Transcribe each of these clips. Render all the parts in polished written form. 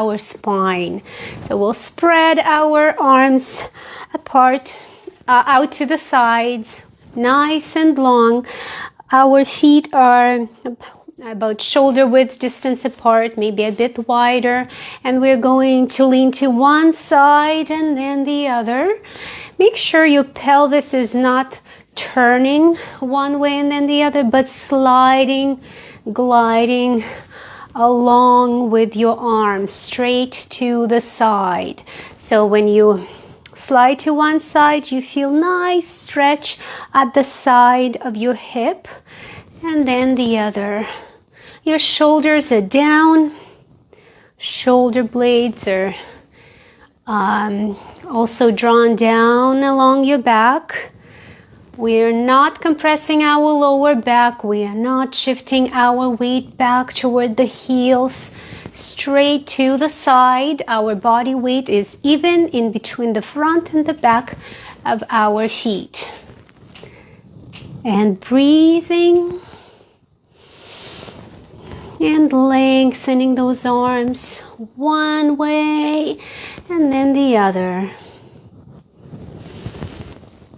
our spine. So we'll spread our arms apart, out to the sides, nice and long. Our feet are about shoulder width distance apart, maybe a bit wider, and we're going to lean to one side and then the other. Make sure your pelvis is not turning one way and then the other, but sliding, gliding along with your arms straight to the side. So when you slide to one side, you feel nice stretch at the side of your hip, and then the other. Your shoulders are down, shoulder blades are also drawn down along your back. We're not compressing our lower back. We are not shifting our weight back toward the heels, straight to the side. Our body weight is even in between the front and the back of our feet. And breathing and lengthening those arms one way and then the other.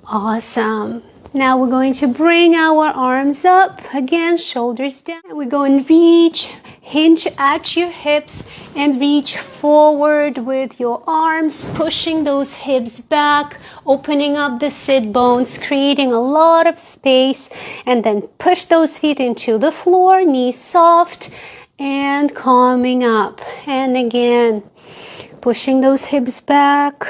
Awesome. Now we're going to bring our arms up again, shoulders down. We're going to reach, hinge at your hips and reach forward with your arms, pushing those hips back, opening up the sit bones, creating a lot of space, and then push those feet into the floor, knees soft and coming up. And again, pushing those hips back,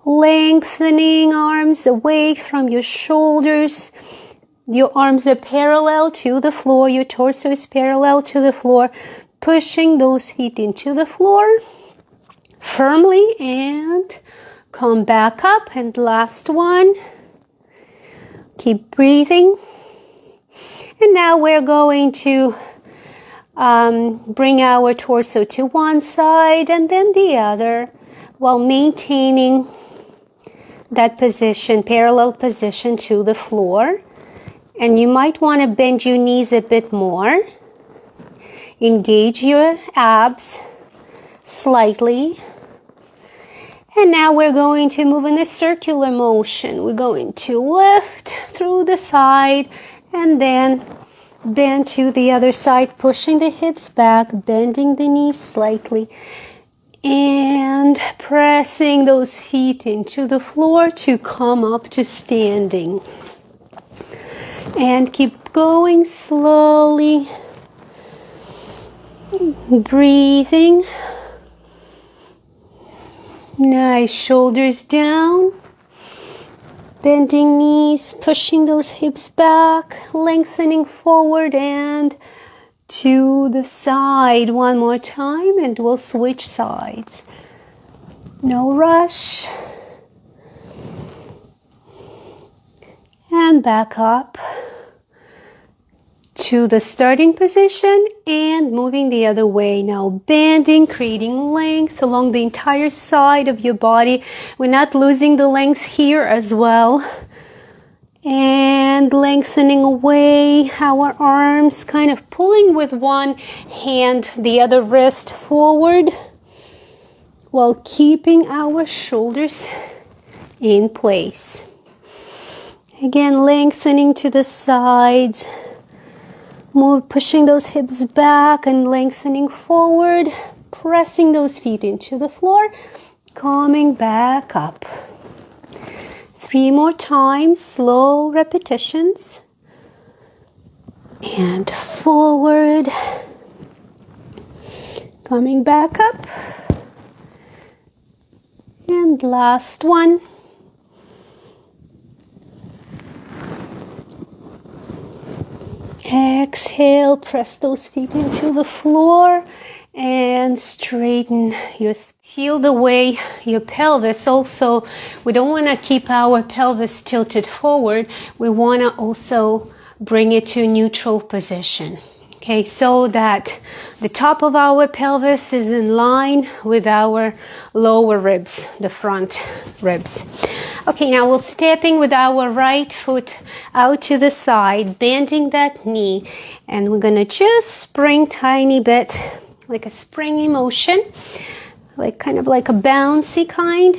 lengthening arms away from your shoulders. Your arms are parallel to the floor. Your torso is parallel to the floor. Pushing those feet into the floor firmly and come back up. And last one. Keep breathing. And now we're going to bring our torso to one side and then the other while maintaining that position, parallel position to the floor. And you might want to bend your knees a bit more. Engage your abs slightly. And now we're going to move in a circular motion. We're going to lift through the side and then bend to the other side, pushing the hips back, bending the knees slightly, and pressing those feet into the floor to come up to standing. And keep going slowly, breathing. Nice, shoulders down, bending knees, pushing those hips back, lengthening forward and to the side one more time, and we'll switch sides. No rush. And back up to the starting position and moving the other way. Now bending, creating length along the entire side of your body. We're not losing the length here as well. And lengthening away our arms, kind of pulling with one hand, the other wrist forward, while keeping our shoulders in place. Again, lengthening to the sides, pushing those hips back and lengthening forward, pressing those feet into the floor, coming back up. 3 more times, slow repetitions. And forward, coming back up. And last one. Exhale, press those feet into the floor and straighten your spine. Feel the way your pelvis also, we don't want to keep our pelvis tilted forward. We want to also bring it to a neutral position. Okay, so that the top of our pelvis is in line with our lower ribs, the front ribs. Okay, now we're stepping with our right foot out to the side, bending that knee, and we're gonna just spring tiny bit like a springy motion, like kind of like a bouncy kind,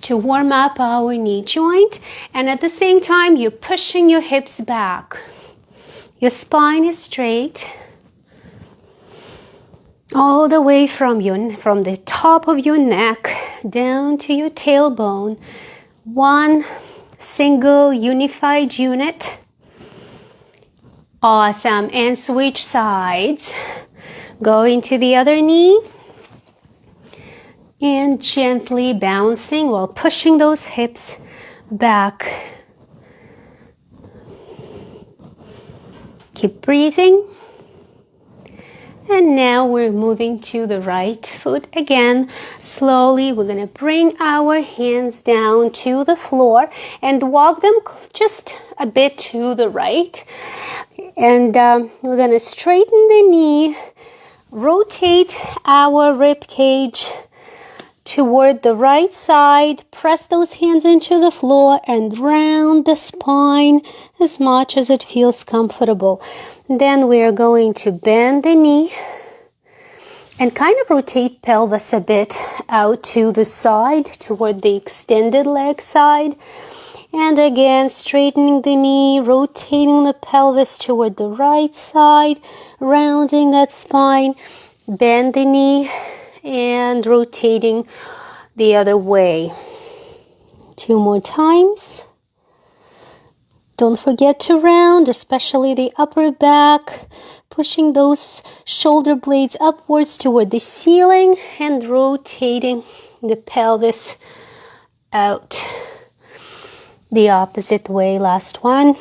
to warm up our knee joint. And at the same time, you're pushing your hips back. Your spine is straight all the way from the top of your neck down to your tailbone. One single unified unit. Awesome. And switch sides. Go into the other knee. And gently bouncing while pushing those hips back. Keep breathing. And now we're moving to the right foot again. Slowly, we're going to bring our hands down to the floor and walk them just a bit to the right. And we're going to straighten the knee, rotate our rib cage toward the right side, press those hands into the floor and round the spine as much as it feels comfortable. Then we are going to bend the knee and kind of rotate pelvis a bit out to the side toward the extended leg side. And again, straightening the knee, rotating the pelvis toward the right side, rounding that spine, bend the knee, and rotating the other way. 2 more times. Don't forget to round, especially the upper back, pushing those shoulder blades upwards toward the ceiling and rotating the pelvis out the opposite way. Last one.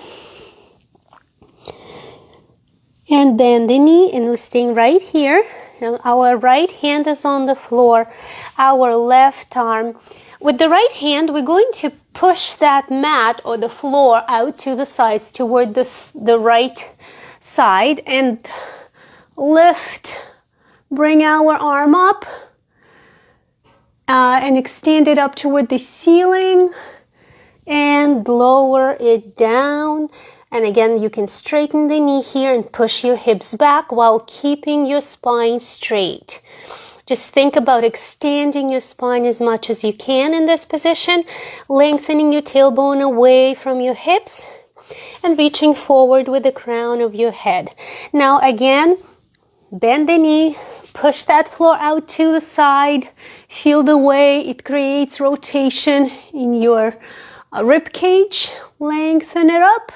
And bend the knee, and we're staying right here. Now our right hand is on the floor, our left arm. With the right hand, we're going to push that mat or the floor out to the sides toward the right side and lift. Bring our arm up and extend it up toward the ceiling and lower it down. And again, you can straighten the knee here and push your hips back while keeping your spine straight. Just think about extending your spine as much as you can in this position, lengthening your tailbone away from your hips and reaching forward with the crown of your head. Now again, bend the knee, push that floor out to the side, feel the way it creates rotation in your rib cage, lengthen it up.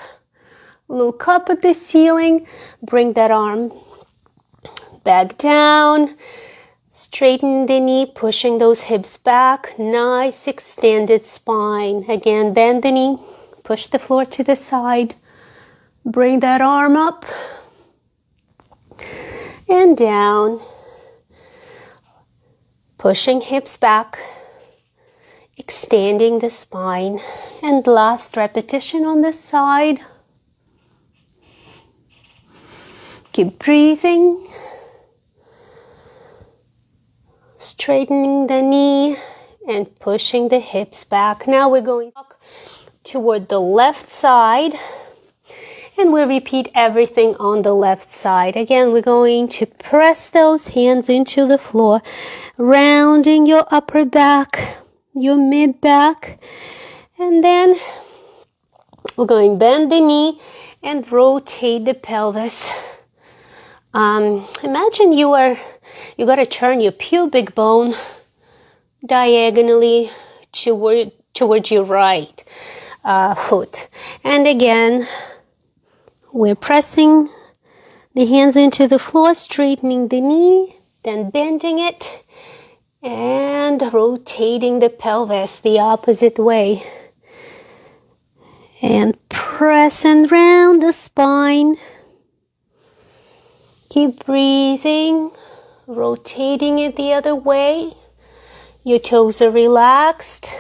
Look up at the ceiling, bring that arm back down, straighten the knee, pushing those hips back, nice extended spine. Again, bend the knee, push the floor to the side, bring that arm up and down, pushing hips back, extending the spine. And last repetition on this side. Keep breathing, straightening the knee and pushing the hips back. Now we're going toward the left side and we'll repeat everything on the left side. Again, we're going to press those hands into the floor, rounding your upper back, your mid back, and then we're going to bend the knee and rotate the pelvis. Imagine you got to turn your pubic bone diagonally towards your right foot. And again, we're pressing the hands into the floor, straightening the knee, then bending it, and rotating the pelvis the opposite way. And press and round the spine. Keep breathing, rotating it the other way. Your toes are relaxed.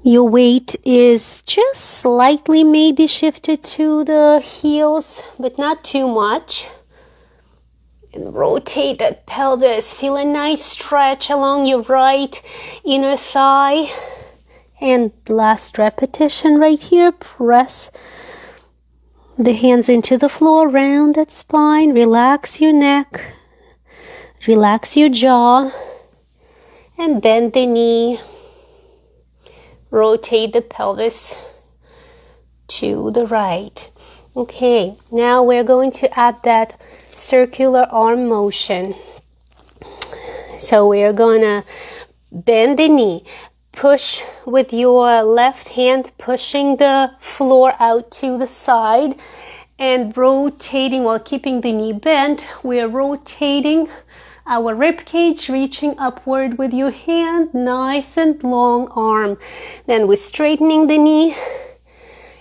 Your weight is just slightly maybe shifted to the heels, but not too much. And rotate that pelvis. Feel a nice stretch along your right inner thigh. And last repetition right here. Press the hands into the floor, round that spine, relax your neck, relax your jaw, and bend the knee. Rotate the pelvis to the right. Okay, now we're going to add that circular arm motion. So we're gonna bend the knee, push with your left hand, pushing the floor out to the side and rotating while keeping the knee bent. We're rotating our rib cage, reaching upward with your hand, nice and long arm. Then we're straightening the knee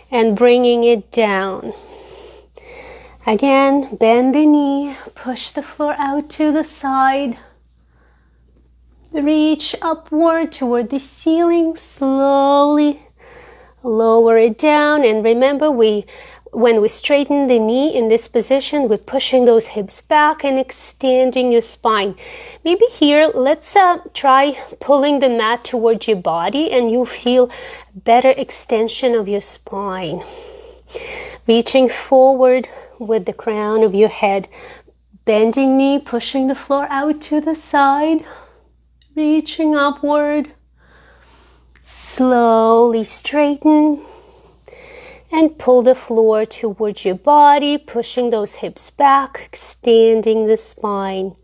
and bringing it down. Again, bend the knee, push the floor out to the side. Reach upward toward the ceiling, slowly lower it down. And remember, when we straighten the knee in this position, we're pushing those hips back and extending your spine. Maybe here, let's try pulling the mat towards your body and you feel better extension of your spine. Reaching forward with the crown of your head, bending knee, pushing the floor out to the side, reaching upward, slowly straighten and pull the floor towards your body, pushing those hips back, extending the spine.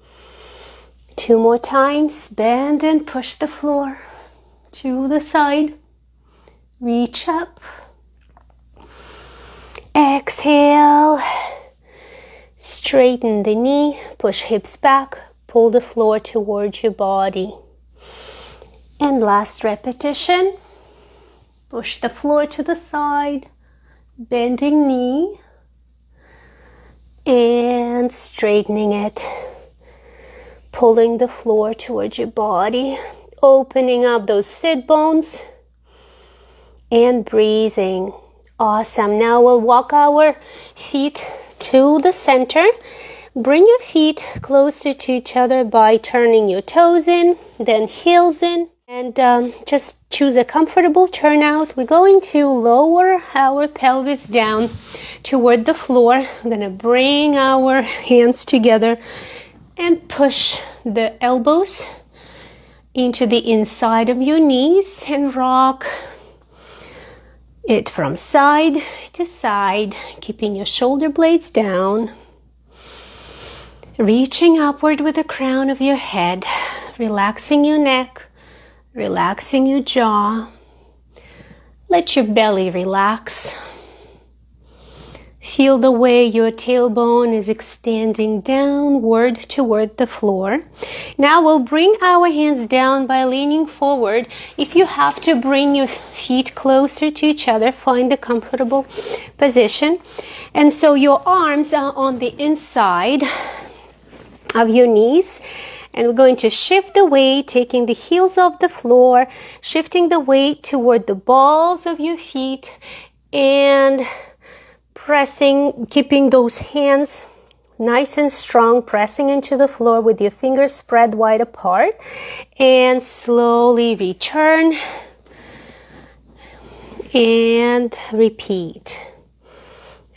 2 more times, bend and push the floor to the side, reach up. Exhale, straighten the knee, push hips back, pull the floor towards your body. And last repetition, push the floor to the side, bending knee, and straightening it, pulling the floor towards your body, opening up those sit bones, and breathing. Awesome. Now we'll walk our feet to the center. Bring your feet closer to each other by turning your toes in, then heels in, and just choose a comfortable turnout. We're going to lower our pelvis down toward the floor. I'm going to bring our hands together and push the elbows into the inside of your knees and rock it from side to side, keeping your shoulder blades down. Reaching upward with the crown of your head, relaxing your neck, relaxing your jaw. Let your belly relax. Feel the way your tailbone is extending downward toward the floor. Now we'll bring our hands down by leaning forward. If you have to bring your feet closer to each other, find a comfortable position. And so your arms are on the inside of your knees. And we're going to shift the weight, taking the heels off the floor, shifting the weight toward the balls of your feet, and pressing, keeping those hands nice and strong, pressing into the floor with your fingers spread wide apart, and slowly return and repeat.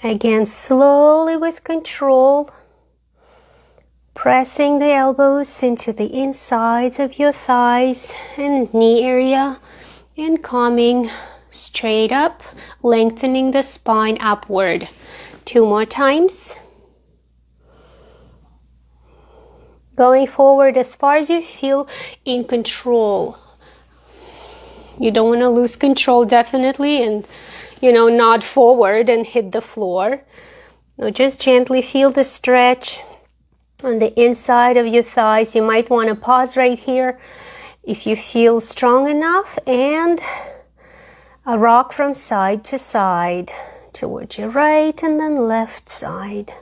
Again, slowly with control, pressing the elbows into the insides of your thighs and knee area, and coming straight up, lengthening the spine upward. 2 more times. Going forward as far as you feel in control. You don't want to lose control, definitely, and nod forward and hit the floor. Now just gently feel the stretch on the inside of your thighs. You might want to pause right here if you feel strong enough, and a rock from side to side towards your right and then left side,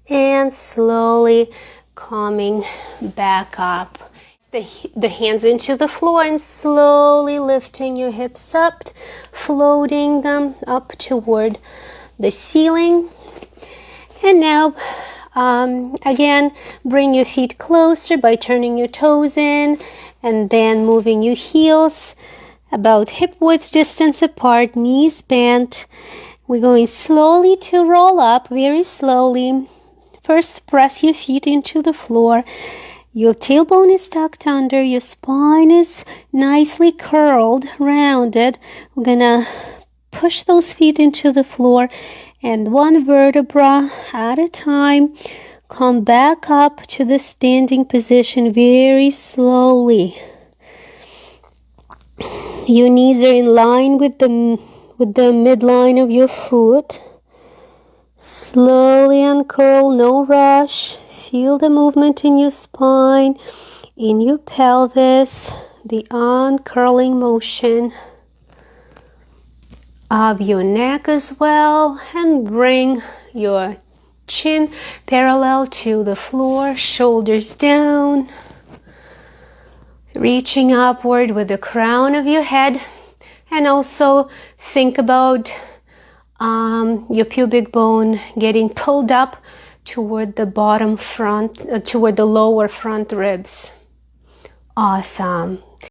and slowly coming back up. The hands into the floor and slowly lifting your hips up, floating them up toward the ceiling. And now again, bring your feet closer by turning your toes in and then moving your heels about hip width distance apart, knees bent. We're going slowly to roll up, very slowly. First, press your feet into the floor. Your tailbone is tucked under. Your spine is nicely curled, rounded. We're gonna push those feet into the floor, and one vertebra at a time. Come back up to the standing position very slowly. Your knees are in line with the midline of your foot. Slowly uncurl, no rush. Feel the movement in your spine, in your pelvis, the uncurling motion of your neck as well, and bring your chin parallel to the floor, shoulders down, reaching upward with the crown of your head. And also think about your pubic bone getting pulled up toward the lower front ribs. Awesome.